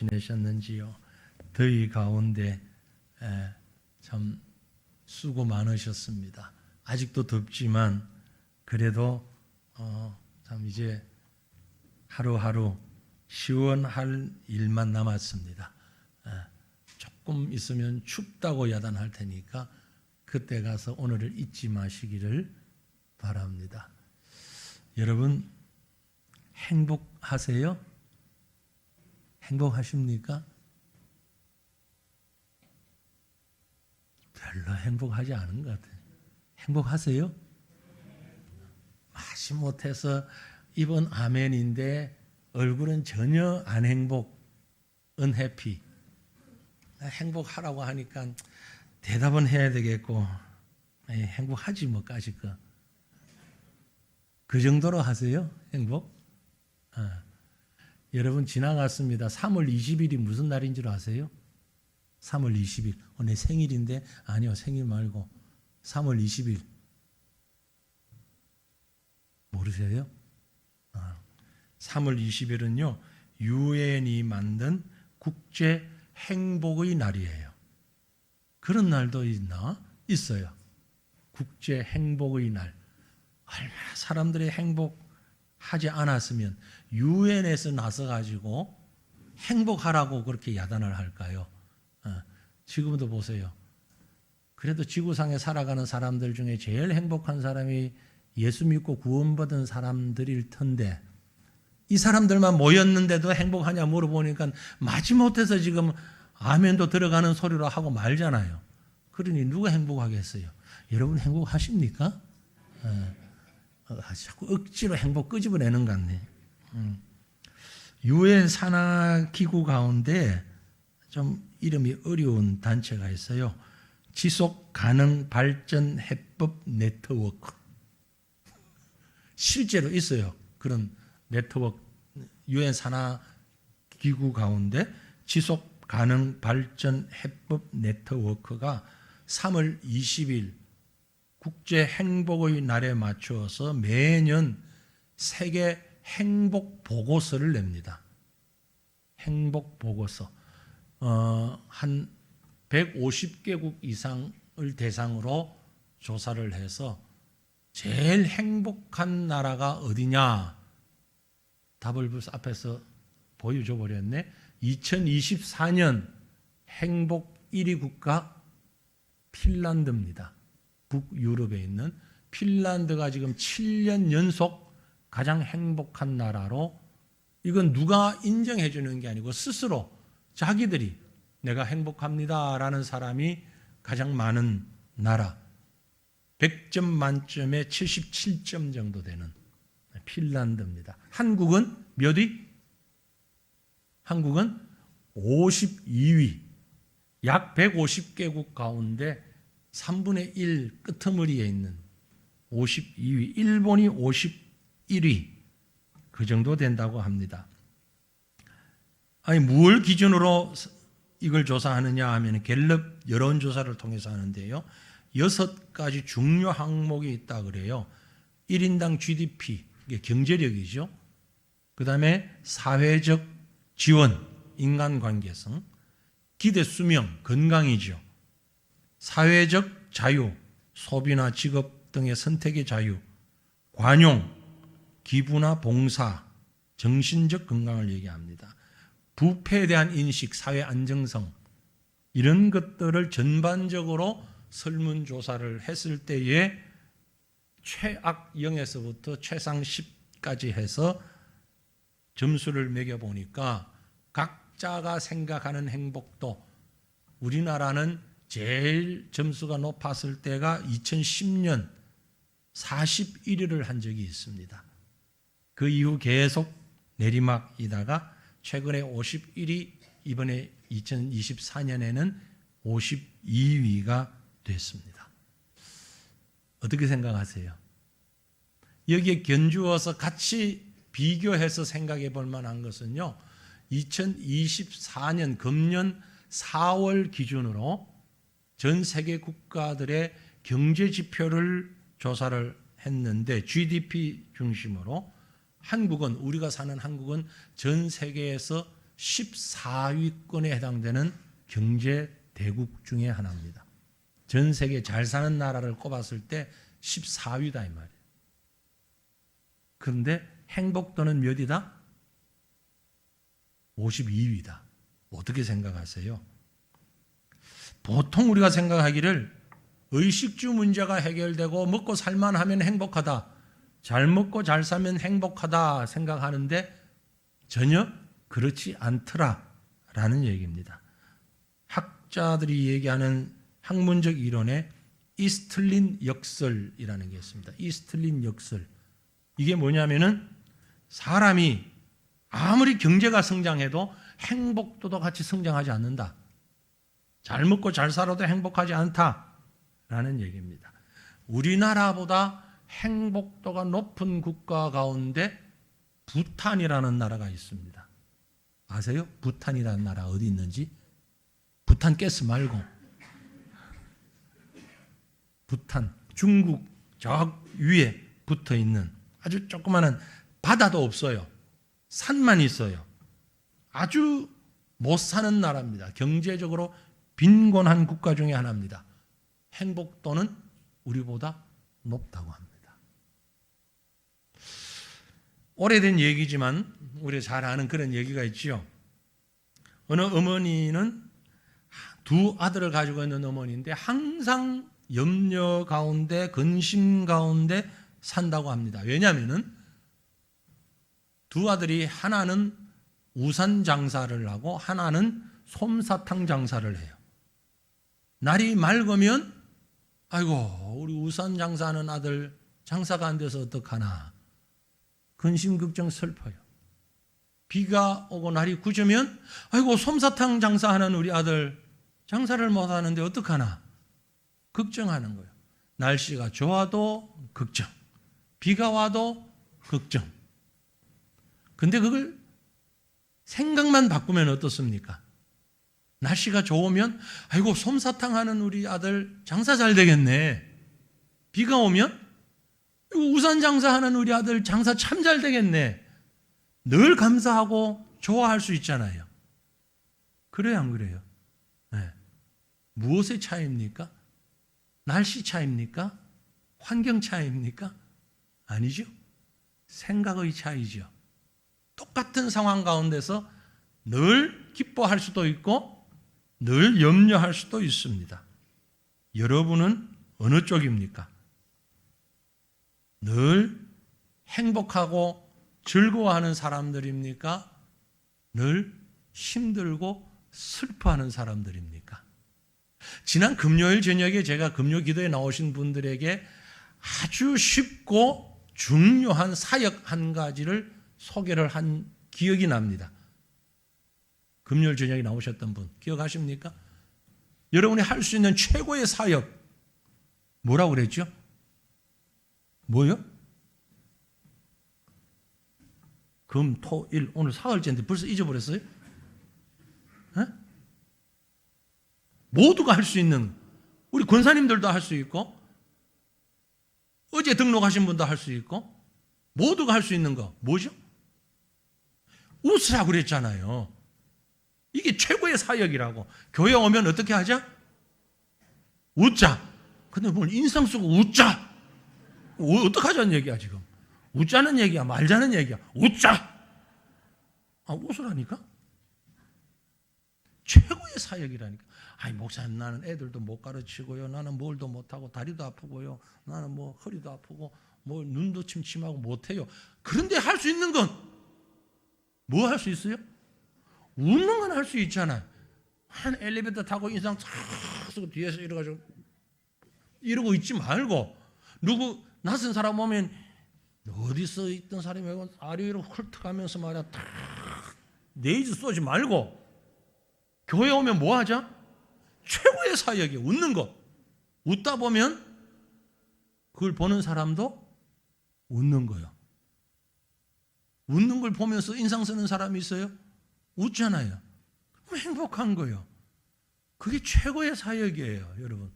지내셨는지요? 더위 가운데 참 수고 많으셨습니다. 아직도 덥지만 그래도 참 이제 하루하루 시원할 일만 남았습니다. 조금 있으면 춥다고 야단할 테니까 그때 가서 오늘을 잊지 마시기를 바랍니다. 여러분 행복하세요? 행복하십니까? 별로 행복하지 않은 것 같아요. 행복하세요? 마치 못해서 입은 아멘인데 얼굴은 전혀 안 행복, unhappy. 행복하라고 하니까 대답은 해야 되겠고 행복하지 뭐까짓 거. 그 정도로 하세요? 행복? 여러분 지나갔습니다. 3월 20일이 무슨 날인 줄 아세요? 3월 20일. 내 생일인데 아니요, 생일 말고 3월 20일. 모르세요? 3월 20일은요 유엔이 만든 국제 행복의 날이에요. 그런 날도 있나? 있어요. 국제 행복의 날. 얼마나 사람들이 행복하지 않았으면 유엔에서 나서가지고 행복하라고 그렇게 야단을 할까요? 지금도 보세요. 그래도 지구상에 살아가는 사람들 중에 제일 행복한 사람이 예수 믿고 구원받은 사람들일 텐데 이 사람들만 모였는데도 행복하냐 물어보니까 마지못해서 지금 아멘도 들어가는 소리로 하고 말잖아요. 그러니 누가 행복하겠어요? 여러분 행복하십니까? 자꾸 억지로 행복 끄집어내는 것 같네. 유엔 산하 기구 가운데 좀 이름이 어려운 단체가 있어요. 지속 가능 발전 해법 네트워크. 실제로 있어요. 그런 네트워크. 유엔 산하 기구 가운데 지속 가능 발전 해법 네트워크가 3월 20일 국제 행복의 날에 맞추어서 매년 세계 행복 보고서를 냅니다. 행복 보고서. 한 150개국 이상을 대상으로 조사를 해서 제일 행복한 나라가 어디냐? 답을 벌써 앞에서 보여줘 버렸네. 2024년 행복 1위 국가 핀란드입니다. 북유럽에 있는 핀란드가 지금 7년 연속 가장 행복한 나라로, 이건 누가 인정해 주는 게 아니고 스스로 자기들이 내가 행복합니다라는 사람이 가장 많은 나라, 100점 만점에 77점 정도 되는 핀란드입니다. 한국은 몇 위? 한국은 52위. 약 150개국 가운데 3분의 1 끄트머리에 있는 52위. 일본이 51위. 그 정도 된다고 합니다. 아니, 뭘 기준으로 이걸 조사하느냐 하면 갤럽 여론조사를 통해서 하는데요. 6가지 중요 항목이 있다 그래요. 1인당 GDP, 이게 경제력이죠. 그 다음에 사회적 지원, 인간관계성, 기대 수명, 건강이죠. 사회적 자유, 소비나 직업 등의 선택의 자유, 관용, 기부나 봉사, 정신적 건강을 얘기합니다. 부패에 대한 인식, 사회 안정성, 이런 것들을 전반적으로 설문조사를 했을 때에 최악 0에서부터 최상 10까지 해서 점수를 매겨보니까 각자가 생각하는 행복도, 우리나라는 제일 점수가 높았을 때가 2010년 41위를 한 적이 있습니다. 그 이후 계속 내리막이다가 최근에 51위, 이번에 2024년에는 52위가 됐습니다. 어떻게 생각하세요? 여기에 견주어서 같이 비교해서 생각해 볼 만한 것은요, 2024년 금년 4월 기준으로 전 세계 국가들의 경제 지표를 조사를 했는데 GDP 중심으로 한국은, 우리가 사는 한국은 전 세계에서 14위권에 해당되는 경제 대국 중에 하나입니다. 전 세계 잘 사는 나라를 꼽았을 때 14위다 이 말이에요. 그런데 행복도는 몇이다? 52위다. 어떻게 생각하세요? 보통 우리가 생각하기를 의식주 문제가 해결되고 먹고 살만하면 행복하다, 잘 먹고 잘 살면 행복하다 생각하는데 전혀 그렇지 않더라라는 얘기입니다. 학자들이 얘기하는 학문적 이론에 이스틀린 역설이라는 게 있습니다. 이스틀린 역설. 이게 뭐냐면은 사람이 아무리 경제가 성장해도 행복도도 같이 성장하지 않는다. 잘 먹고 잘 살아도 행복하지 않다라는 얘기입니다. 우리나라보다 행복도가 높은 국가 가운데 부탄이라는 나라가 있습니다. 아세요? 부탄이라는 나라 어디 있는지? 부탄 가스 말고 부탄, 중국 저 위에 붙어 있는 아주 조그마한 바다도 없어요. 산만 있어요. 아주 못 사는 나라입니다. 경제적으로 빈곤한 국가 중에 하나입니다. 행복도는 우리보다 높다고 합니다. 오래된 얘기지만 우리 잘 아는 그런 얘기가 있죠. 어느 어머니는 두 아들을 가지고 있는 어머니인데 항상 염려 가운데 근심 가운데 산다고 합니다. 왜냐하면 두 아들이 하나는 우산 장사를 하고 하나는 솜사탕 장사를 해요. 날이 맑으면 아이고 우리 우산 장사하는 아들 장사가 안 돼서 어떡하나 근심 걱정 슬퍼요. 비가 오고 날이 굳으면 아이고 솜사탕 장사하는 우리 아들 장사를 못하는데 어떡하나 걱정하는 거예요. 날씨가 좋아도 걱정, 비가 와도 걱정. 근데 그걸 생각만 바꾸면 어떻습니까? 날씨가 좋으면 아이고 솜사탕 하는 우리 아들 장사 잘 되겠네. 비가 오면 우산 장사하는 우리 아들 장사 참 잘 되겠네. 늘 감사하고 좋아할 수 있잖아요. 그래요 안 그래요? 네. 무엇의 차이입니까? 날씨 차이입니까? 환경 차이입니까? 아니죠. 생각의 차이죠. 똑같은 상황 가운데서 늘 기뻐할 수도 있고 늘 염려할 수도 있습니다. 여러분은 어느 쪽입니까? 늘 행복하고 즐거워하는 사람들입니까? 늘 힘들고 슬퍼하는 사람들입니까? 지난 금요일 저녁에 제가 금요 기도에 나오신 분들에게 아주 쉽고 중요한 사역 한 가지를 소개를 한 기억이 납니다. 금요일 저녁에 나오셨던 분 기억하십니까? 여러분이 할 수 있는 최고의 사역 뭐라고 그랬죠? 뭐요? 금, 토, 일 오늘 사흘째인데 벌써 잊어버렸어요? 에? 모두가 할 수 있는 우리 권사님들도 할 수 있고 어제 등록하신 분도 할 수 있고 모두가 할 수 있는 거 뭐죠? 웃으라고 그랬잖아요. 이게 최고의 사역이라고. 교회 오면 어떻게 하자? 웃자. 근데 뭘 인상 쓰고 웃자. 어떡하자는 얘기야 지금. 웃자는 얘기야 말자는 얘기야. 웃자. 아 웃으라니까? 최고의 사역이라니까. 아이 목사님 나는 애들도 못 가르치고요. 나는 뭘도 못하고 다리도 아프고요. 나는 뭐 허리도 아프고 뭐 눈도 침침하고 못해요. 그런데 할 수 있는 건 뭐 할 수 있어요? 웃는 건 할 수 있잖아요. 한 엘리베이터 타고 인상 탁 쓰고 뒤에서 이러가지고 이러고 있지 말고 누구 낯선 사람 오면 어디서 있던 사람이 아래로 훑어가면서 말이야 탁 네이즈 쏘지 말고 교회 오면 뭐 하자? 최고의 사역이 웃는 거. 웃다 보면 그걸 보는 사람도 웃는 거예요. 웃는 걸 보면서 인상 쓰는 사람이 있어요? 웃잖아요. 그럼 행복한 거예요. 그게 최고의 사역이에요, 여러분.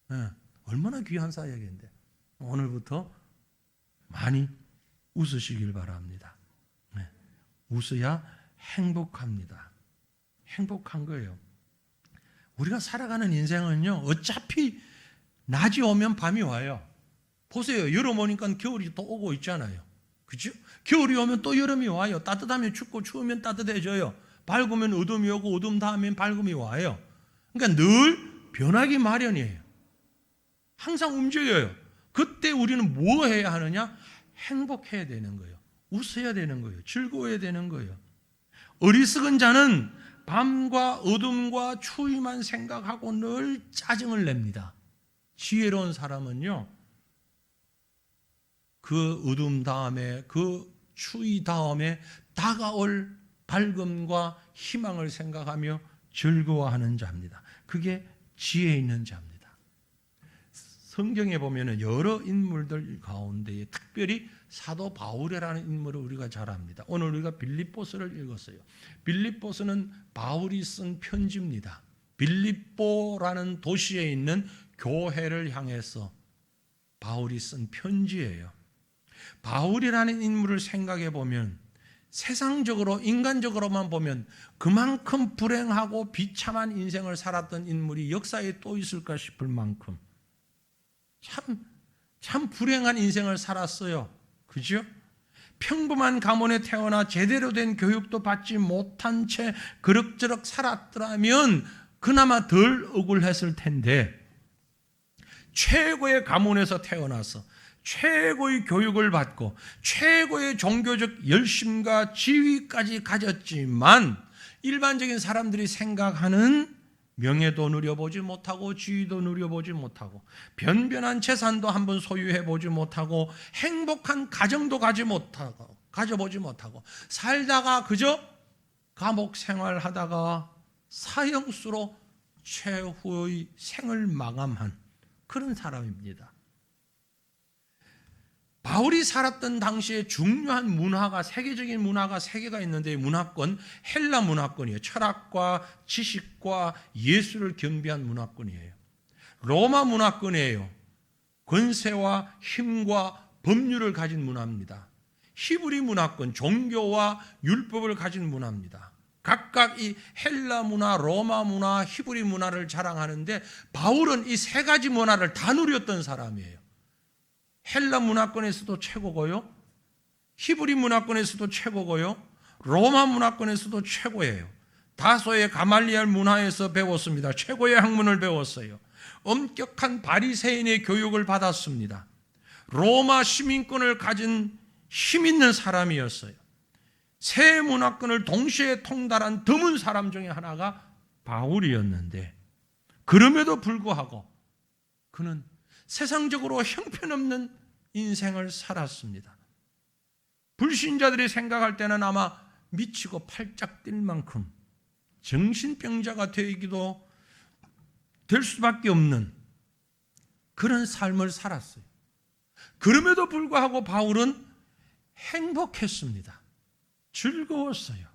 네, 얼마나 귀한 사역인데 오늘부터 많이 웃으시길 바랍니다. 네, 웃어야 행복합니다. 행복한 거예요. 우리가 살아가는 인생은요, 어차피 낮이 오면 밤이 와요. 보세요. 여름 오니까 겨울이 또 오고 있잖아요. 그죠? 겨울이 오면 또 여름이 와요. 따뜻하면 춥고 추우면 따뜻해져요. 밝으면 어둠이 오고 어둠 다음엔 밝음이 와요. 그러니까 늘 변하기 마련이에요. 항상 움직여요. 그때 우리는 뭐 해야 하느냐? 행복해야 되는 거예요. 웃어야 되는 거예요. 즐거워야 되는 거예요. 어리석은 자는 밤과 어둠과 추위만 생각하고 늘 짜증을 냅니다. 지혜로운 사람은요, 그 어둠 다음에, 그 추위 다음에 다가올 밝음과 희망을 생각하며 즐거워하는 자입니다. 그게 지혜 있는 자입니다. 성경에 보면 여러 인물들 가운데 특별히 사도 바울이라는 인물을 우리가 잘 압니다. 오늘 우리가 빌립보서를 읽었어요. 빌립보서는 바울이 쓴 편지입니다. 빌립보라는 도시에 있는 교회를 향해서 바울이 쓴 편지예요. 바울이라는 인물을 생각해 보면 세상적으로 인간적으로만 보면 그만큼 불행하고 비참한 인생을 살았던 인물이 역사에 또 있을까 싶을 만큼 참 불행한 인생을 살았어요. 그죠? 평범한 가문에 태어나 제대로 된 교육도 받지 못한 채 그럭저럭 살았더라면 그나마 덜 억울했을 텐데, 최고의 가문에서 태어나서 최고의 교육을 받고 최고의 종교적 열심과 지위까지 가졌지만 일반적인 사람들이 생각하는 명예도 누려보지 못하고 지위도 누려보지 못하고 변변한 재산도 한번 소유해보지 못하고 행복한 가정도 가져보지 못하고 살다가 그저 감옥 생활하다가 사형수로 최후의 생을 마감한 그런 사람입니다. 바울이 살았던 당시에 중요한 문화가, 세계적인 문화가 세 개가 있는데, 문화권, 헬라 문화권이에요. 철학과 지식과 예술을 겸비한 문화권이에요. 로마 문화권이에요. 권세와 힘과 법률을 가진 문화입니다. 히브리 문화권, 종교와 율법을 가진 문화입니다. 각각 이 헬라 문화, 로마 문화, 히브리 문화를 자랑하는데 바울은 이 세 가지 문화를 다 누렸던 사람이에요. 헬라 문화권에서도 최고고요, 히브리 문화권에서도 최고고요, 로마 문화권에서도 최고예요. 다소의 가말리엘 문화에서 배웠습니다. 최고의 학문을 배웠어요. 엄격한 바리새인의 교육을 받았습니다. 로마 시민권을 가진 힘 있는 사람이었어요. 세 문화권을 동시에 통달한 드문 사람 중에 하나가 바울이었는데, 그럼에도 불구하고 그는 세상적으로 형편없는 인생을 살았습니다. 불신자들이 생각할 때는 아마 미치고 팔짝 뛸 만큼 정신병자가 되기도 될 수밖에 없는 그런 삶을 살았어요. 그럼에도 불구하고 바울은 행복했습니다. 즐거웠어요.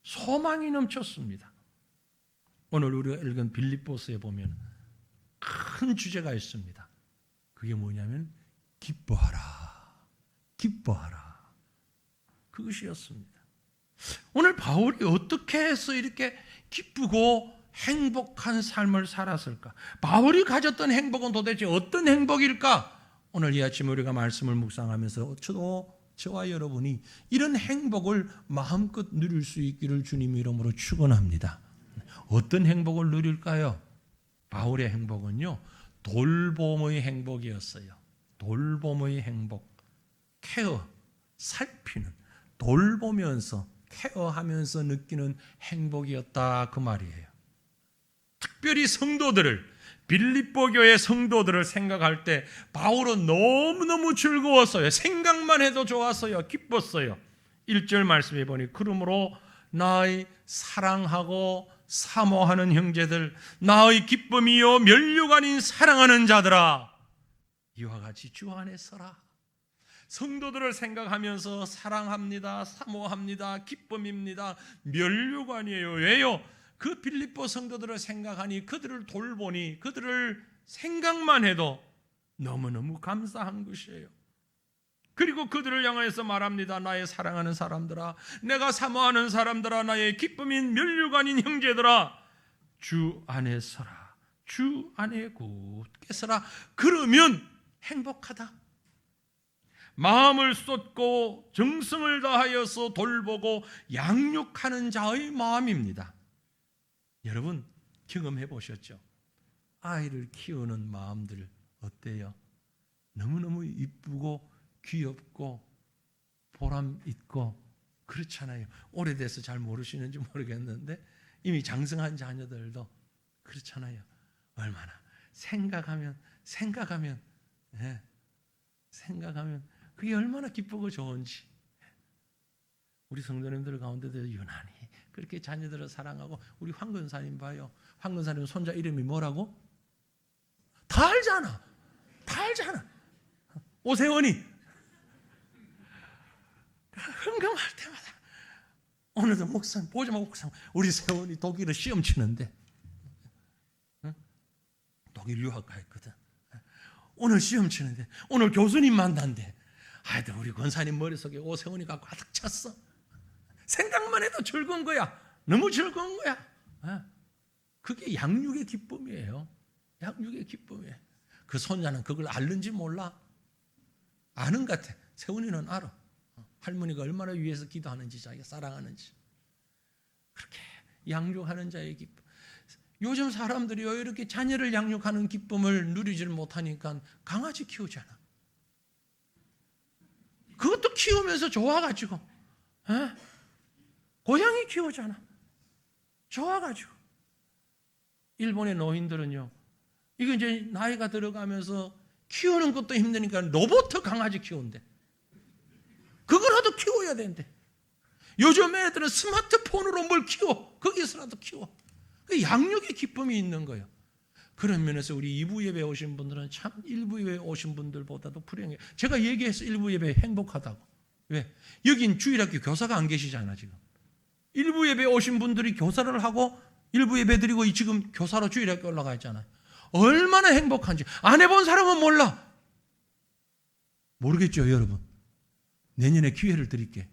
소망이 넘쳤습니다. 오늘 우리가 읽은 빌립보서에 보면 큰 주제가 있습니다. 그게 뭐냐면 기뻐하라, 기뻐하라. 그것이었습니다. 오늘 바울이 어떻게 해서 이렇게 기쁘고 행복한 삶을 살았을까? 바울이 가졌던 행복은 도대체 어떤 행복일까? 오늘 이 아침 우리가 말씀을 묵상하면서 저와 여러분이 이런 행복을 마음껏 누릴 수 있기를 주님 이름으로 축원합니다. 어떤 행복을 누릴까요? 바울의 행복은요, 돌봄의 행복이었어요. 돌봄의 행복, 케어, 살피는, 돌보면서 케어하면서 느끼는 행복이었다, 그 말이에요. 특별히 성도들을, 빌립보 교회 성도들을 생각할 때 바울은 너무너무 즐거웠어요. 생각만 해도 좋았어요. 기뻤어요. 1절 말씀해 보니, 그러므로 나의 사랑하고 사모하는 형제들, 나의 기쁨이요 면류관 아닌 사랑하는 자들아, 이와 같이 주 안에 서라. 성도들을 생각하면서 사랑합니다, 사모합니다, 기쁨입니다, 면류관이에요. 왜요? 그 빌립보 성도들을 생각하니, 그들을 돌보니, 그들을 생각만 해도 너무너무 감사한 것이에요. 그리고 그들을 향해서 말합니다. 나의 사랑하는 사람들아, 내가 사모하는 사람들아, 나의 기쁨인 면류관인 형제들아, 주 안에 서라. 주 안에 굳게 서라. 그러면 행복하다. 마음을 쏟고 정성을 다하여서 돌보고 양육하는 자의 마음입니다. 여러분 경험해 보셨죠? 아이를 키우는 마음들 어때요? 너무너무 이쁘고 귀엽고 보람 있고 그렇잖아요. 오래돼서 잘 모르시는지 모르겠는데 이미 장성한 자녀들도 그렇잖아요. 얼마나 생각하면 그게 얼마나 기쁘고 좋은지. 우리 성도님들 가운데도 유난히 그렇게 자녀들을 사랑하고, 우리 황 권사님 봐요. 황 권사님 손자 이름이 뭐라고? 다 알잖아. 오세원이. 흥금할 때마다 오늘도 목사님 보자마자 목사님, 우리 세원이 독일을 시험 치는데, 독일 유학 가 있거든. 오늘 시험 치는데 오늘 교수님 만난대. 하여튼 우리 권사님 머릿속에 오세훈이가 가득 찼어. 생각만 해도 즐거운 거야. 너무 즐거운 거야. 그게 양육의 기쁨이에요. 양육의 기쁨이에요. 그 손자는 그걸 알는지 몰라. 아는 것 같아. 세훈이는 알아. 할머니가 얼마나 위해서 기도하는지, 자기가 사랑하는지. 그렇게 양육하는 자의 기쁨. 요즘 사람들이요, 이렇게 자녀를 양육하는 기쁨을 누리질 못하니까 강아지 키우잖아. 그것도 키우면서 좋아가지고, 고양이 키우잖아. 좋아가지고. 일본의 노인들은요, 이게 이제 나이가 들어가면서 키우는 것도 힘드니까 로봇 강아지 키운대. 그거라도 키워야 된대. 요즘 애들은 스마트폰으로 뭘 키워. 거기서라도 키워. 그 양육의 기쁨이 있는 거예요. 그런 면에서 우리 2부 예배 오신 분들은 참 1부 예배 오신 분들보다도 불행해요. 제가 얘기해서 1부 예배 행복하다고. 왜? 여긴 주일학교 교사가 안 계시잖아 지금. 1부 예배 오신 분들이 교사를 하고 1부 예배 드리고 지금 교사로 주일학교 올라가 있잖아요. 얼마나 행복한지 안 해본 사람은 몰라. 모르겠죠 여러분. 내년에 기회를 드릴게.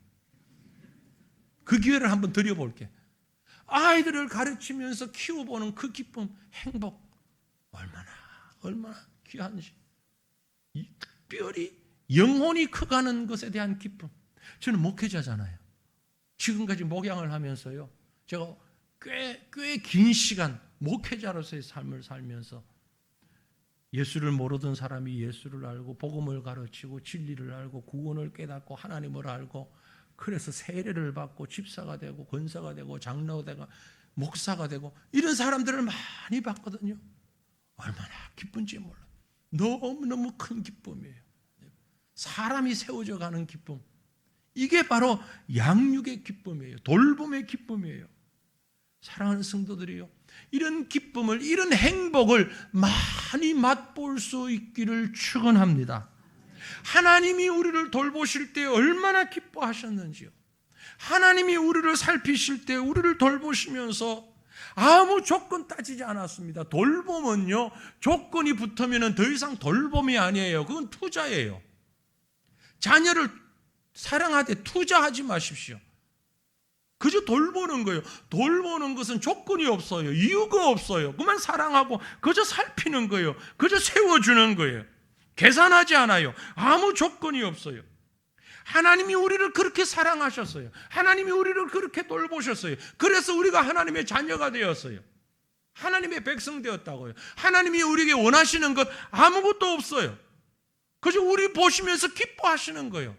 그 기회를 한번 드려볼게. 아이들을 가르치면서 키워보는 그 기쁨, 행복, 얼마나 귀한지. 특별히 영혼이 커가는 것에 대한 기쁨. 저는 목회자잖아요. 지금까지 목양을 하면서요, 제가 꽤 긴 시간 목회자로서의 삶을 살면서 예수를 모르던 사람이 예수를 알고 복음을 가르치고 진리를 알고 구원을 깨닫고 하나님을 알고, 그래서 세례를 받고 집사가 되고 권사가 되고 장로가 되고 목사가 되고 이런 사람들을 많이 봤거든요. 얼마나 기쁜지 몰라. 너무너무 큰 기쁨이에요. 사람이 세워져 가는 기쁨. 이게 바로 양육의 기쁨이에요. 돌봄의 기쁨이에요. 사랑하는 성도들이요, 이런 기쁨을, 이런 행복을 많이 맛볼 수 있기를 축원합니다. 하나님이 우리를 돌보실 때 얼마나 기뻐하셨는지요. 하나님이 우리를 살피실 때 우리를 돌보시면서 아무 조건 따지지 않았습니다. 돌봄은요, 조건이 붙으면 더 이상 돌봄이 아니에요. 그건 투자예요. 자녀를 사랑하되 투자하지 마십시오. 그저 돌보는 거예요. 돌보는 것은 조건이 없어요. 이유가 없어요. 그만 사랑하고 그저 살피는 거예요. 그저 세워주는 거예요. 계산하지 않아요. 아무 조건이 없어요. 하나님이 우리를 그렇게 사랑하셨어요. 하나님이 우리를 그렇게 돌보셨어요. 그래서 우리가 하나님의 자녀가 되었어요. 하나님의 백성 되었다고요. 하나님이 우리에게 원하시는 것 아무것도 없어요. 그저 우리 보시면서 기뻐하시는 거예요.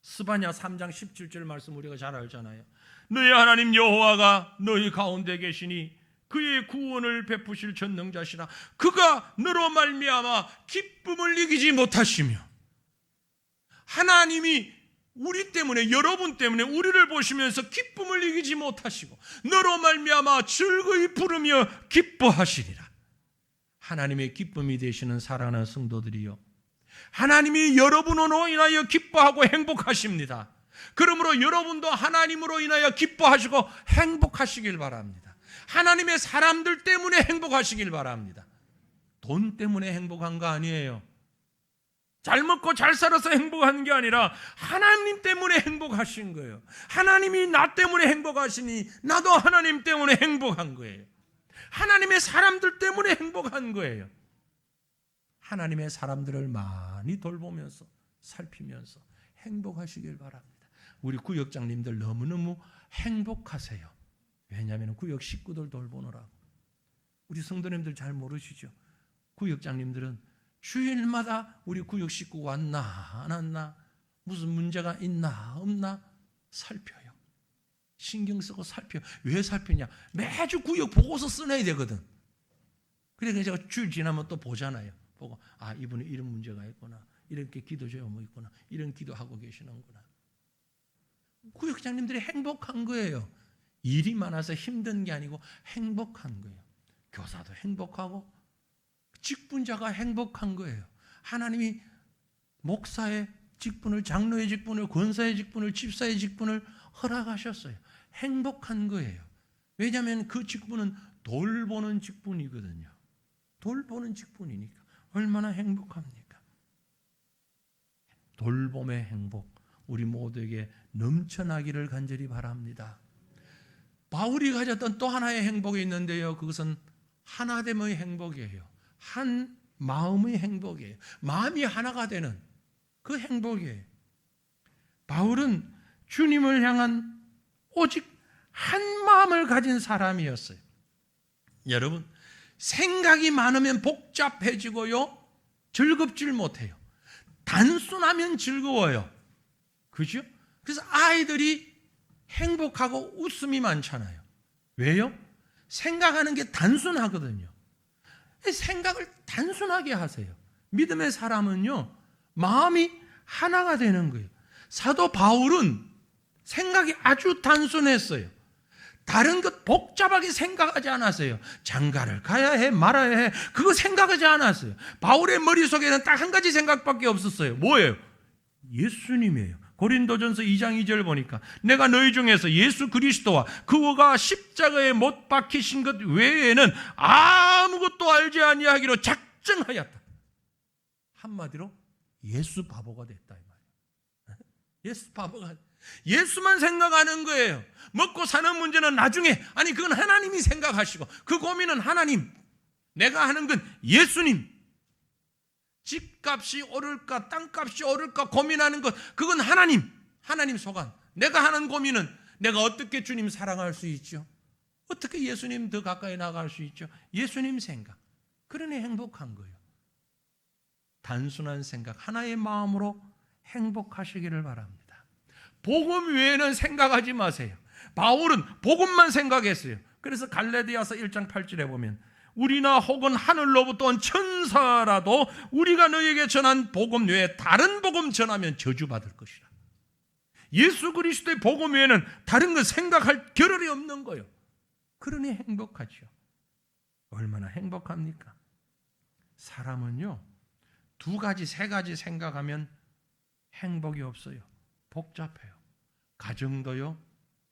스바냐 3장 17절 말씀 우리가 잘 알잖아요. 너희 하나님 여호와가 너희 가운데 계시니 그의 구원을 베푸실 전능자시라. 그가 너로 말미암아 기쁨을 이기지 못하시며. 하나님이 우리 때문에, 여러분 때문에 우리를 보시면서 기쁨을 이기지 못하시고 너로 말미암아 즐거이 부르며 기뻐하시리라. 하나님의 기쁨이 되시는 사랑하는 성도들이요, 하나님이 여러분으로 인하여 기뻐하고 행복하십니다. 그러므로 여러분도 하나님으로 인하여 기뻐하시고 행복하시길 바랍니다. 하나님의 사람들 때문에 행복하시길 바랍니다. 돈 때문에 행복한 거 아니에요. 잘 먹고 잘 살아서 행복한 게 아니라 하나님 때문에 행복하신 거예요. 하나님이 나 때문에 행복하시니 나도 하나님 때문에 행복한 거예요. 하나님의 사람들 때문에 행복한 거예요. 하나님의 사람들을 많이 돌보면서 살피면서 행복하시길 바랍니다. 우리 구역장님들 너무너무 행복하세요. 왜냐하면 구역 식구들 돌보느라고. 우리 성도님들 잘 모르시죠? 구역장님들은 주일마다 우리 구역 식구 왔나 안 왔나, 무슨 문제가 있나 없나 살펴요. 신경 쓰고 살펴요. 왜 살피냐? 매주 구역 보고서 써내야 되거든. 그래서 제가 주일 지나면 또 보잖아요. 보고 이분은 이런 문제가 있구나, 이렇게 기도 제목이 있구나, 이런 기도하고 계시는구나. 구역장님들이 행복한 거예요. 일이 많아서 힘든 게 아니고 행복한 거예요. 교사도 행복하고 직분자가 행복한 거예요. 하나님이 목사의 직분을, 장로의 직분을, 권사의 직분을, 집사의 직분을 허락하셨어요. 행복한 거예요. 왜냐하면 그 직분은 돌보는 직분이거든요. 돌보는 직분이니까 얼마나 행복합니까? 돌봄의 행복, 우리 모두에게 넘쳐나기를 간절히 바랍니다. 바울이 가졌던 또 하나의 행복이 있는데요, 그것은 하나됨의 행복이에요. 한 마음의 행복이에요. 마음이 하나가 되는 그 행복이에요. 바울은 주님을 향한 오직 한 마음을 가진 사람이었어요. 여러분, 생각이 많으면 복잡해지고요, 즐겁질 못해요. 단순하면 즐거워요. 그죠? 그래서 아이들이 행복하고 웃음이 많잖아요. 왜요? 생각하는 게 단순하거든요. 생각을 단순하게 하세요. 믿음의 사람은요, 마음이 하나가 되는 거예요. 사도 바울은 생각이 아주 단순했어요. 다른 것 복잡하게 생각하지 않았어요. 장가를 가야 해 말아야 해, 그거 생각하지 않았어요. 바울의 머릿속에는 딱 한 가지 생각밖에 없었어요. 뭐예요? 예수님이에요. 고린도전서 2장 2절 보니까 내가 너희 중에서 예수 그리스도와 그가 십자가에 못 박히신 것 외에는 아무것도 알지 아니하기로 작정하였다. 한마디로 예수 바보가 됐다 이 말이에요. 예수 바보가, 예수만 생각하는 거예요. 먹고 사는 문제는 나중에, 아니 그건 하나님이 생각하시고, 그 고민은 하나님, 내가 하는 건 예수님. 집값이 오를까 땅값이 오를까 고민하는 것, 그건 하나님 소관. 내가 하는 고민은 내가 어떻게 주님 사랑할 수 있죠? 어떻게 예수님 더 가까이 나갈 수 있죠? 예수님 생각. 그러니 행복한 거예요. 단순한 생각, 하나의 마음으로 행복하시기를 바랍니다. 복음 외에는 생각하지 마세요. 바울은 복음만 생각했어요. 그래서 갈라디아서 1장 8절에 보면 우리나 혹은 하늘로부터 온 천사라도 우리가 너에게 전한 복음 외에 다른 복음 전하면 저주받을 것이라. 예수 그리스도의 복음 외에는 다른 거 생각할 겨를이 없는 거예요. 그러니 행복하죠. 얼마나 행복합니까? 사람은요, 두 가지, 세 가지 생각하면 행복이 없어요. 복잡해요. 가정도요,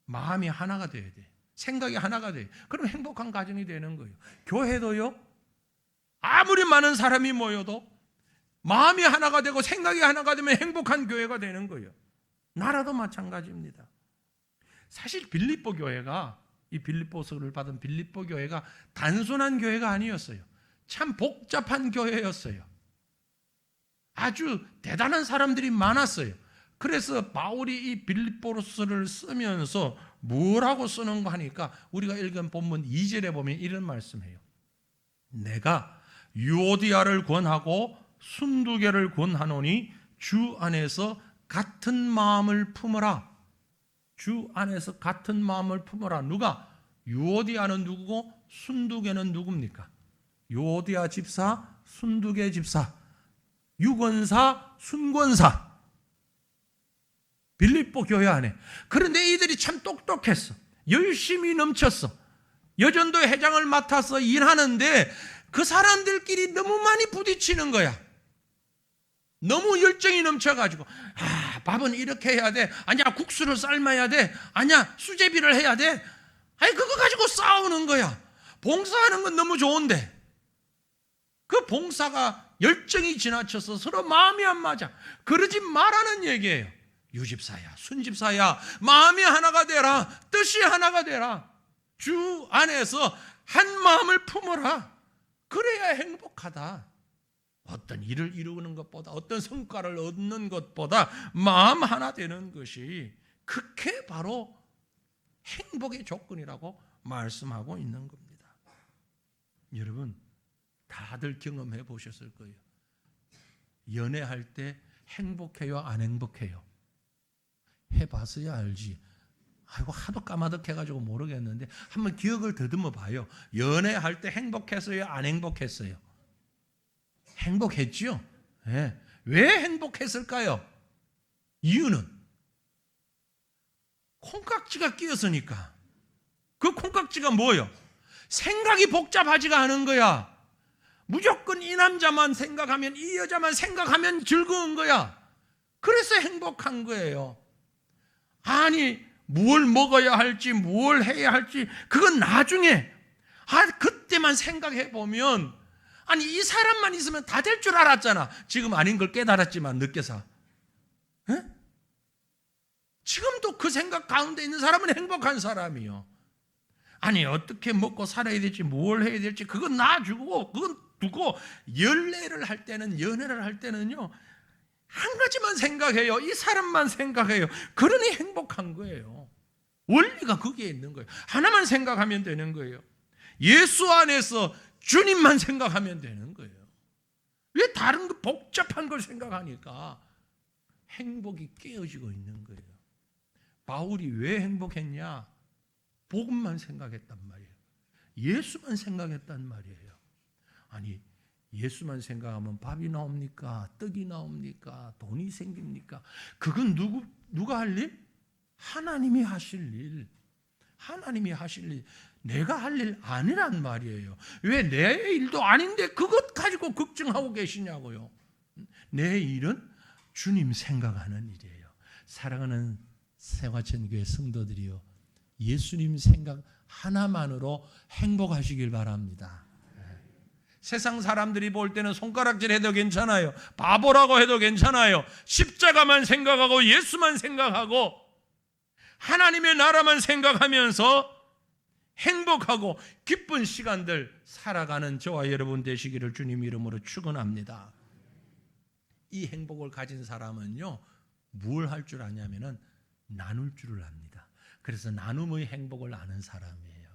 마음이 하나가 돼야 돼요. 생각이 하나가 돼요. 그럼 행복한 가정이 되는 거예요. 교회도요, 아무리 많은 사람이 모여도 마음이 하나가 되고 생각이 하나가 되면 행복한 교회가 되는 거예요. 나라도 마찬가지입니다. 사실 빌립보 교회가, 이 빌립보서를 받은 빌립보 교회가 단순한 교회가 아니었어요. 참 복잡한 교회였어요. 아주 대단한 사람들이 많았어요. 그래서 바울이 이 빌립보서를 쓰면서 뭐라고 쓰는가 하니까 우리가 읽은 본문 2절에 보면 이런 말씀해요. 내가 유오디아를 권하고 순두개를 권하노니 주 안에서 같은 마음을 품어라. 주 안에서 같은 마음을 품어라. 누가? 유오디아는 누구고 순두개는 누굽니까? 유오디아 집사, 순두개 집사, 유권사, 순권사, 빌립보 교회 안에. 그런데 이들이 참 똑똑했어. 열심히 넘쳤어. 여전도 회장을 맡아서 일하는데 그 사람들끼리 너무 많이 부딪히는 거야. 너무 열정이 넘쳐가지고, 밥은 이렇게 해야 돼. 아니야, 국수를 삶아야 돼. 아니야, 수제비를 해야 돼. 아니, 그거 가지고 싸우는 거야. 봉사하는 건 너무 좋은데. 그 봉사가 열정이 지나쳐서 서로 마음이 안 맞아. 그러지 말라는 얘기예요. 유집사야, 순집사야, 마음이 하나가 되라. 뜻이 하나가 되라. 주 안에서 한 마음을 품어라. 그래야 행복하다. 어떤 일을 이루는 것보다, 어떤 성과를 얻는 것보다 마음 하나 되는 것이 그게 바로 행복의 조건이라고 말씀하고 있는 겁니다. 여러분 다들 경험해 보셨을 거예요. 연애할 때 행복해요, 안 행복해요? 해봤어야 알지. 아이고 하도 까마득해가지고 모르겠는데 한번 기억을 더듬어 봐요. 연애할 때 행복했어요, 안 행복했어요? 행복했죠. 네. 왜 행복했을까요? 이유는 콩깍지가 끼었으니까. 그 콩깍지가 뭐예요? 생각이 복잡하지가 않은 거야. 무조건 이 남자만 생각하면, 이 여자만 생각하면 즐거운 거야. 그래서 행복한 거예요. 아니 뭘 먹어야 할지, 뭘 해야 할지 그건 나중에, 그때만 생각해 보면, 아니 이 사람만 있으면 다 될 줄 알았잖아. 지금 아닌 걸 깨달았지만 늦게서. 에? 지금도 그 생각 가운데 있는 사람은 행복한 사람이요. 아니 어떻게 먹고 살아야 될지, 뭘 해야 될지 그건 놔주고, 그건 두고, 연애를 할 때는요 한 가지만 생각해요. 이 사람만 생각해요. 그러니 행복한 거예요. 원리가 거기에 있는 거예요. 하나만 생각하면 되는 거예요. 예수 안에서 주님만 생각하면 되는 거예요. 왜 다른 거 복잡한 걸 생각하니까 행복이 깨어지고 있는 거예요. 바울이 왜 행복했냐? 복음만 생각했단 말이에요. 예수만 생각했단 말이에요. 아니 예수만 생각하면 밥이 나옵니까? 떡이 나옵니까? 돈이 생깁니까? 그건 누가 할 일? 하나님이 하실 일. 하나님이 하실 일. 내가 할 일 아니란 말이에요. 왜 내 일도 아닌데 그것 가지고 걱정하고 계시냐고요. 내 일은 주님 생각하는 일이에요. 사랑하는 세화천교회 성도들이요, 예수님 생각 하나만으로 행복하시길 바랍니다. 세상 사람들이 볼 때는 손가락질 해도 괜찮아요. 바보라고 해도 괜찮아요. 십자가만 생각하고 예수만 생각하고 하나님의 나라만 생각하면서 행복하고 기쁜 시간들 살아가는 저와 여러분 되시기를 주님 이름으로 축원합니다. 이 행복을 가진 사람은요, 뭘 할 줄 아냐면은 나눌 줄을 압니다. 그래서 나눔의 행복을 아는 사람이에요.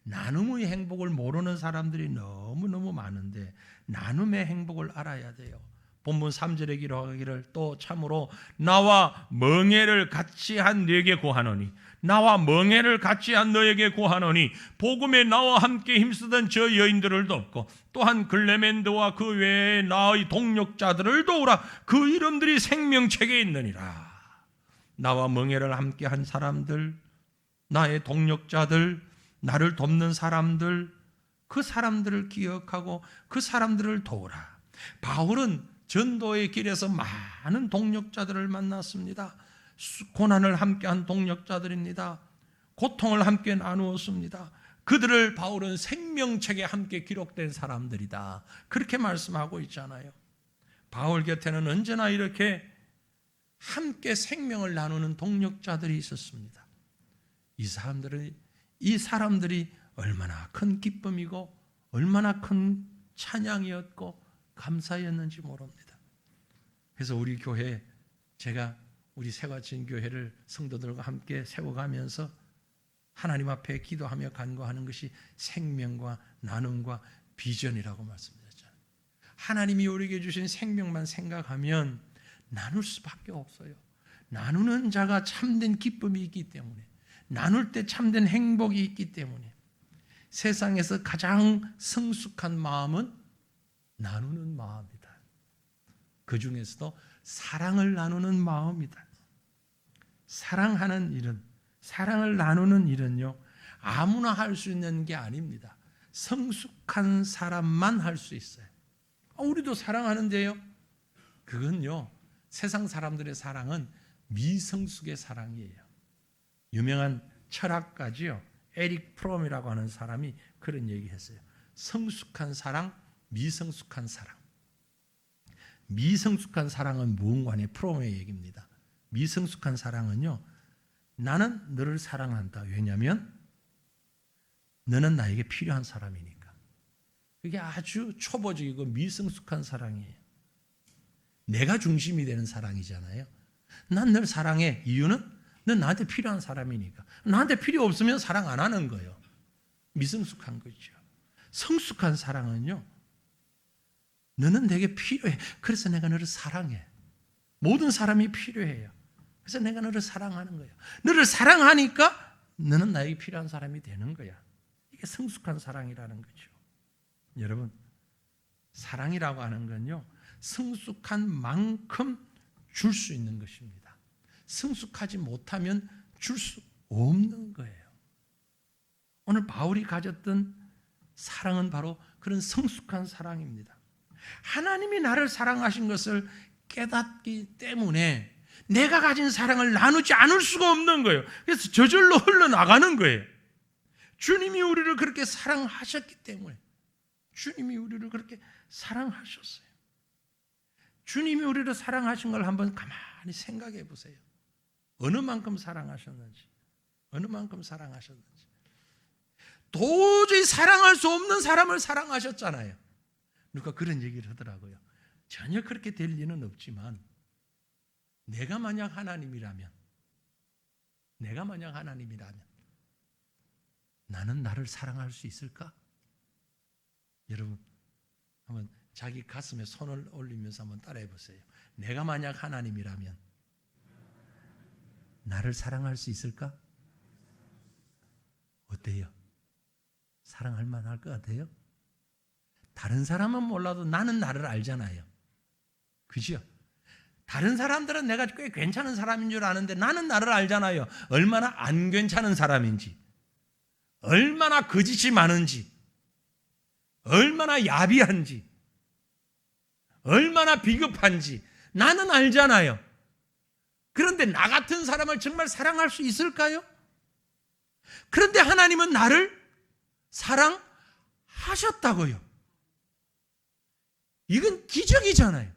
나눔의 행복을 모르는 사람들이 너무너무 많은데 나눔의 행복을 알아야 돼요. 본문 3절에 기록하기를 또 참으로 나와 멍에를 같이 한 너에게 구하노니, 나와 멍에를 같이 한 너에게 구하노니 복음에 나와 함께 힘쓰던 저 여인들을 돕고 또한 글레멘드와 그 외에 나의 동력자들을 도우라. 그 이름들이 생명책에 있느니라. 나와 멍에를 함께 한 사람들, 나의 동력자들, 나를 돕는 사람들, 그 사람들을 기억하고 그 사람들을 도우라. 바울은 전도의 길에서 많은 동력자들을 만났습니다. 고난을 함께한 동력자들입니다. 고통을 함께 나누었습니다. 그들을 바울은 생명책에 함께 기록된 사람들이다, 그렇게 말씀하고 있잖아요. 바울 곁에는 언제나 이렇게 함께 생명을 나누는 동력자들이 있었습니다. 이 사람들이 얼마나 큰 기쁨이고 얼마나 큰 찬양이었고 감사였는지 모릅니다. 그래서 우리 교회, 제가 우리 새과천 교회를 성도들과 함께 세워가면서 하나님 앞에 기도하며 간구하는 것이 생명과 나눔과 비전이라고 말씀드렸잖아요. 하나님이 우리에게 주신 생명만 생각하면 나눌 수밖에 없어요. 나누는 자가 참된 기쁨이 있기 때문에, 나눌 때 참된 행복이 있기 때문에, 세상에서 가장 성숙한 마음은 나누는 마음이다. 그 중에서도 사랑을 나누는 마음이다. 사랑하는 일은, 사랑을 나누는 일은요, 아무나 할 수 있는 게 아닙니다. 성숙한 사람만 할 수 있어요. 우리도 사랑하는데요, 그건요, 세상 사람들의 사랑은 미성숙의 사랑이에요. 유명한 철학가지요, 에릭 프롬이라고 하는 사람이 그런 얘기했어요. 성숙한 사랑, 미성숙한 사랑. 미성숙한 사랑은 무언가의 프롬의 얘기입니다. 미성숙한 사랑은요, 나는 너를 사랑한다. 왜냐하면 너는 나에게 필요한 사람이니까. 그게 아주 초보적이고 미성숙한 사랑이에요. 내가 중심이 되는 사랑이잖아요. 난 널 사랑해. 이유는 넌 나한테 필요한 사람이니까. 나한테 필요 없으면 사랑 안 하는 거예요. 미성숙한 거죠. 성숙한 사랑은요, 너는 내게 필요해. 그래서 내가 너를 사랑해. 모든 사람이 필요해요. 그래서 내가 너를 사랑하는 거예요. 너를 사랑하니까 너는 나에게 필요한 사람이 되는 거야. 이게 성숙한 사랑이라는 거죠. 여러분, 사랑이라고 하는 건요, 성숙한 만큼 줄 수 있는 것입니다. 성숙하지 못하면 줄 수 없는 거예요. 오늘 바울이 가졌던 사랑은 바로 그런 성숙한 사랑입니다. 하나님이 나를 사랑하신 것을 깨닫기 때문에 내가 가진 사랑을 나누지 않을 수가 없는 거예요. 그래서 저절로 흘러나가는 거예요. 주님이 우리를 그렇게 사랑하셨기 때문에, 주님이 우리를 그렇게 사랑하셨어요. 주님이 우리를 사랑하신 걸 한번 가만히 생각해 보세요. 어느 만큼 사랑하셨는지, 어느 만큼 사랑하셨는지. 도저히 사랑할 수 없는 사람을 사랑하셨잖아요. 누가 그런 얘기를 하더라고요. 전혀 그렇게 될 리는 없지만 내가 만약 하나님이라면 나는 나를 사랑할 수 있을까? 여러분, 한번 자기 가슴에 손을 올리면서 한번 따라해 보세요. 내가 만약 하나님이라면 나를 사랑할 수 있을까? 어때요? 사랑할 만할 것 같아요? 다른 사람은 몰라도 나는 나를 알잖아요. 그죠? 다른 사람들은 내가 꽤 괜찮은 사람인 줄 아는데 나는 나를 알잖아요. 얼마나 안 괜찮은 사람인지, 얼마나 거짓이 많은지, 얼마나 야비한지, 얼마나 비겁한지 나는 알잖아요. 그런데 나 같은 사람을 정말 사랑할 수 있을까요? 그런데 하나님은 나를 사랑하셨다고요. 이건 기적이잖아요.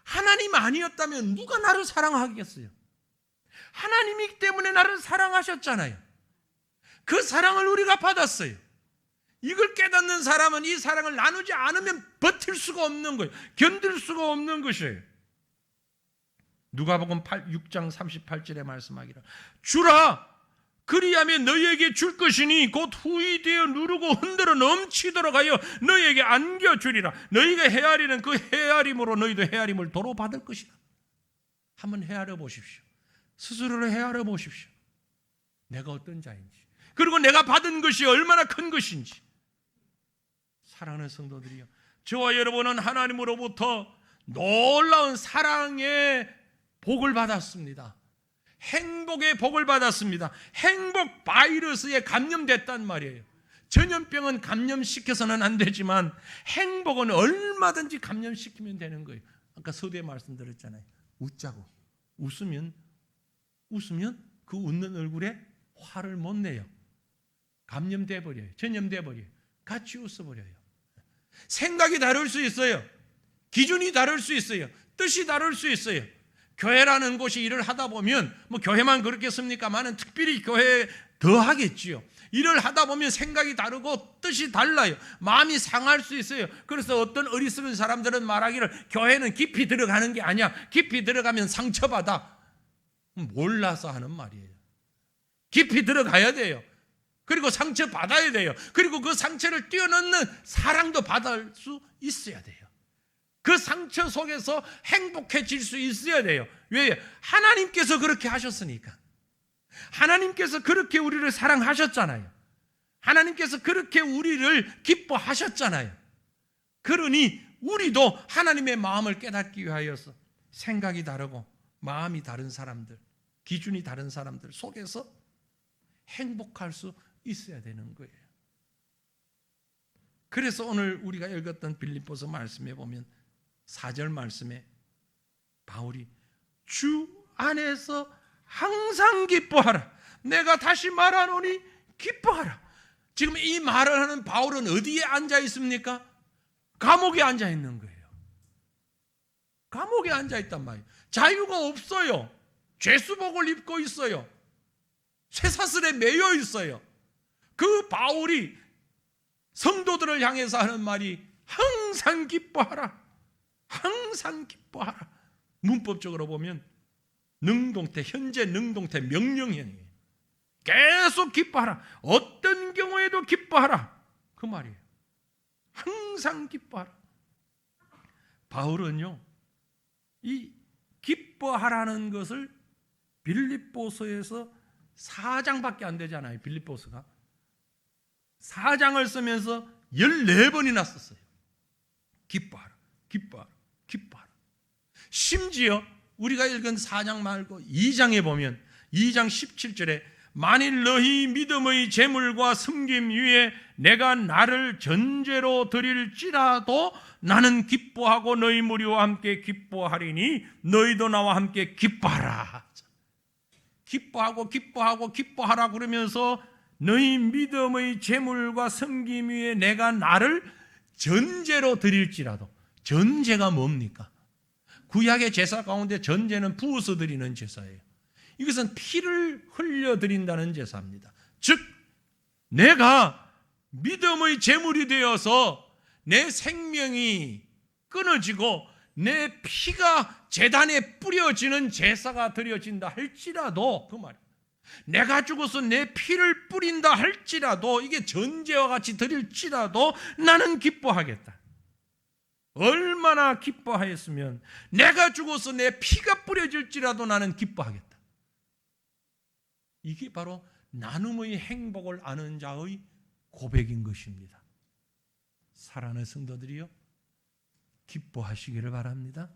하나님 아니었다면 누가 나를 사랑하겠어요? 하나님이기 때문에 나를 사랑하셨잖아요. 그 사랑을 우리가 받았어요. 이걸 깨닫는 사람은 이 사랑을 나누지 않으면 버틸 수가 없는 거예요. 견딜 수가 없는 것이에요. 누가복음 6장 38절에 말씀하기를 주라 그리하면 너희에게 줄 것이니 곧 후이 되어 누르고 흔들어 넘치도록 하여 너희에게 안겨주리라. 너희가 헤아리는 그 헤아림으로 너희도 헤아림을 도로 받을 것이라. 한번 헤아려 보십시오. 스스로를 헤아려 보십시오. 내가 어떤 자인지, 그리고 내가 받은 것이 얼마나 큰 것인지. 사랑하는 성도들이요, 저와 여러분은 하나님으로부터 놀라운 사랑의 복을 받았습니다. 행복의 복을 받았습니다. 행복 바이러스에 감염됐단 말이에요. 전염병은 감염시켜서는 안 되지만 행복은 얼마든지 감염시키면 되는 거예요. 아까 서두에 말씀드렸잖아요. 웃자고. 웃으면 그 웃는 얼굴에 화를 못 내요. 감염돼 버려요. 전염돼 버려요. 같이 웃어버려요. 생각이 다를 수 있어요. 기준이 다를 수 있어요. 뜻이 다를 수 있어요. 교회라는 곳이 일을 하다 보면 뭐 교회만 그렇겠습니까만은 특별히 교회에 더 하겠지요. 일을 하다 보면 생각이 다르고 뜻이 달라요. 마음이 상할 수 있어요. 그래서 어떤 어리석은 사람들은 말하기를 교회는 깊이 들어가는 게 아니야. 깊이 들어가면 상처받아. 몰라서 하는 말이에요. 깊이 들어가야 돼요. 그리고 상처받아야 돼요. 그리고 그 상처를 뛰어넘는 사랑도 받을 수 있어야 돼요. 그 상처 속에서 행복해질 수 있어야 돼요. 왜? 하나님께서 그렇게 하셨으니까. 하나님께서 그렇게 우리를 사랑하셨잖아요. 하나님께서 그렇게 우리를 기뻐하셨잖아요. 그러니 우리도 하나님의 마음을 깨닫기 위하여서 생각이 다르고 마음이 다른 사람들, 기준이 다른 사람들 속에서 행복할 수 있어야 되는 거예요. 그래서 오늘 우리가 읽었던 빌립보서 말씀에 보면 4절 말씀에 바울이 주 안에서 항상 기뻐하라. 내가 다시 말하노니 기뻐하라. 지금 이 말을 하는 바울은 어디에 앉아 있습니까? 감옥에 앉아 있는 거예요. 감옥에 앉아 있단 말이에요. 자유가 없어요. 죄수복을 입고 있어요. 쇠사슬에 매여 있어요. 그 바울이 성도들을 향해서 하는 말이 항상 기뻐하라. 항상 기뻐하라. 문법적으로 보면 능동태, 현재 능동태 명령형이에요. 계속 기뻐하라. 어떤 경우에도 기뻐하라. 그 말이에요. 항상 기뻐하라. 바울은요, 이 기뻐하라는 것을 빌립보서에서 4장밖에 안 되잖아요. 빌립보서가 4장을 쓰면서 14번이나 썼어요. 기뻐하라, 기뻐하라, 기뻐하라. 심지어 우리가 읽은 4장 말고 2장에 보면 2장 17절에 만일 너희 믿음의 재물과 섬김 위에 내가 나를 전제로 드릴지라도 나는 기뻐하고 너희 무리와 함께 기뻐하리니 너희도 나와 함께 기뻐하라. 기뻐하고 기뻐하고 기뻐하라 그러면서 너희 믿음의 재물과 섬김 위에 내가 나를 전제로 드릴지라도. 전제가 뭡니까? 구약의 제사 가운데 전제는 부어서 드리는 제사예요. 이것은 피를 흘려드린다는 제사입니다. 즉 내가 믿음의 제물이 되어서 내 생명이 끊어지고 내 피가 제단에 뿌려지는 제사가 드려진다 할지라도, 그 말이에요. 내가 죽어서 내 피를 뿌린다 할지라도, 이게 전제와 같이 드릴지라도 나는 기뻐하겠다. 얼마나 기뻐하였으면 내가 죽어서 내 피가 뿌려질지라도 나는 기뻐하겠다. 이게 바로 나눔의 행복을 아는 자의 고백인 것입니다. 사랑하는 성도들이요, 기뻐하시기를 바랍니다.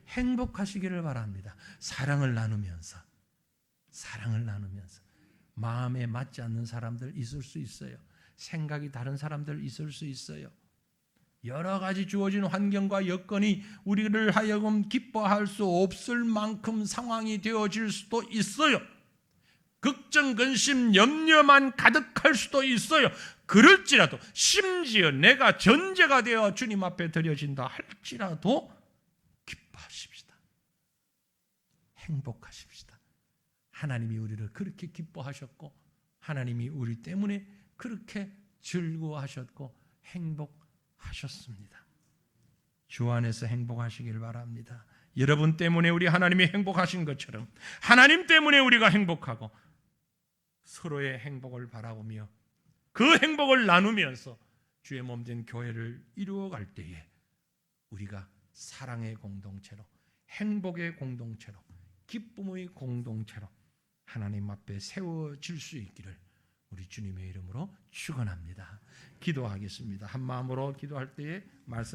행복하시기를 바랍니다. 사랑을 나누면서 마음에 맞지 않는 사람들 있을 수 있어요. 생각이 다른 사람들 있을 수 있어요. 여러 가지 주어진 환경과 여건이 우리를 하여금 기뻐할 수 없을 만큼 상황이 되어질 수도 있어요. 걱정, 근심, 염려만 가득할 수도 있어요. 그럴지라도, 심지어 내가 전제가 되어 주님 앞에 드려진다 할지라도 기뻐하십시다. 행복하십시다. 하나님이 우리를 그렇게 기뻐하셨고 하나님이 우리 때문에 그렇게 즐거워하셨고 행복하셨습니다. 주 안에서 행복하시길 바랍니다. 여러분 때문에 우리 하나님이 행복하신 것처럼 하나님 때문에 우리가 행복하고 서로의 행복을 바라보며 그 행복을 나누면서 주의 몸된 교회를 이루어갈 때에 우리가 사랑의 공동체로, 행복의 공동체로, 기쁨의 공동체로 하나님 앞에 세워질 수 있기를 우리 주님의 이름으로 축원합니다. 기도하겠습니다. 한 마음으로 기도할 때에 말씀